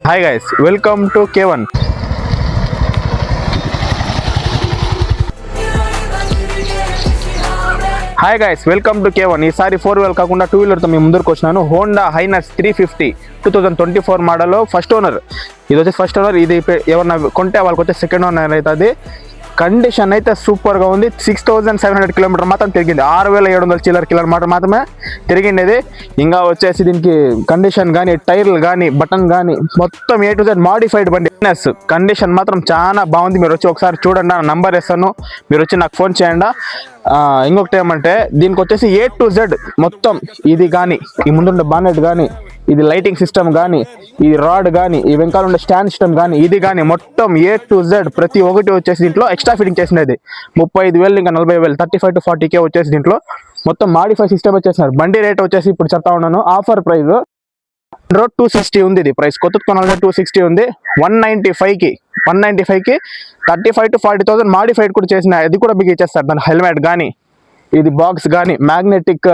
Hi guys, welcome to K1. Hi guys, welcome to K1. ఈసారి 4 wheeler కాకుండా 2 వీలర్తో మేము ముందరకు వచ్చినాను. Honda highness 350 2024 model first owner. ఇది వచ్చి ఫస్ట్ ఓనర్. ఇది ఎవరన్నా కొంటే వాళ్ళకి వచ్చే సెకండ్ ఓనర్ అవుతుంది. కండిషన్ అయితే సూపర్గా ఉంది. 6700 కిలోమీటర్ మాత్రం తిరిగింది. 6700 చిల్లర కిలోమీటర్ మాత్రమే తిరిగిండేది. ఇంకా వచ్చేసి దీనికి కండిషన్ కానీ, టైర్లు కానీ, బటన్ కానీ మొత్తం A to Z మాడిఫైడ్ బండి. కండిషన్ మాత్రం చాలా బాగుంది. మీరు వచ్చి ఒకసారి చూడండి, నా నంబర్ ఇస్తాను, మీరు వచ్చి నాకు ఫోన్ చేయండి. ఇంకొకటి ఏమంటే దీనికి వచ్చేసి A to Z మొత్తం ఇది కానీ, ఈ ముందుండే బానెట్ కానీ, ఇది లైటింగ్ సిస్టమ్ కానీ, ఇది రాడ్ కానీ, ఈ వెనకాల ఉండే స్టాండ్ సిస్టమ్ కానీ, ఇది కానీ మొత్తం A to Z ప్రతి ఒక్కటి వచ్చేసి దీంట్లో ఎక్స్ట్రా ఫిట్టింగ్ చేసినది. 35,000 ఇంకా 40,000 35 to 40K వచ్చేసి దీంట్లో మొత్తం మాడిఫై సిస్టమ్ వచ్చేసినారు. బండి రేట్ వచ్చేసి ఇప్పుడు చెప్తా ఉన్నాను. ఆఫర్ ప్రైస్ 260 ఉంది. ఇది ప్రైస్ కొత్త కొనాలంటే 260 ఉంది. 195కి 35 to 40,000 మాడిఫైడ్ కూడా చేసిన, అది కూడా మీకు ఇచ్చేస్తారు. దాని హెల్మెట్ కానీ, ఇది బాక్స్ కానీ, మ్యాగ్నెటిక్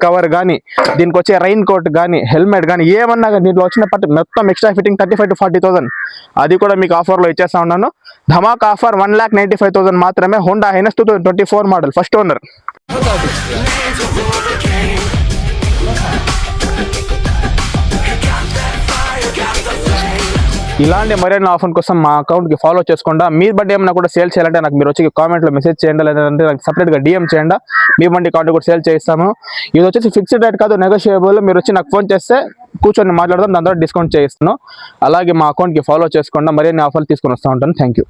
కవర్ కానీ, దీనికి వచ్చే రైన్ కోట్ కానీ, హెల్మెట్ కానీ, ఏమన్నా కానీ దీంట్లో వచ్చిన మొత్తం ఎక్స్ట్రా ఫిట్టింగ్ 35 to 40,000 అది కూడా మీకు ఆఫర్లో ఇచ్చేస్తా ఉన్నాను. ధమాక్ ఆఫర్ 1,95,000 మాత్రమే. Honda highness 2024 model first owner. ఇలాంటి మరిన్ని ఆఫర్ కోసం మా అకౌంట్కి ఫాలో చేసుకోండి. మీ బండి ఏమైనా కూడా సేల్ చేయాలంటే నాకు మీరు వచ్చి కామెంట్లో మెసేజ్ చేయండి, లేదంటే నాకు సపరేట్గా DM చేయండి. మీ బండి కాంటాక్ట్ కూడా సేల్ చేస్తాము. ఇది వచ్చేసి ఫిక్స్డ్ రేట్ కాదు, నెగోషియబుల్. మీరు వచ్చి నాకు ఫోన్ చేస్తే కూర్చొని మాట్లాడదాం, దాని ద్వారా డిస్కౌంట్ చేయిస్తాను. అలాగే మా అకౌంట్కి ఫాలో చేసుకోండి, మరిన్ని ఆఫర్లు తీసుకొని వస్తూ ఉంటాను. Thank you.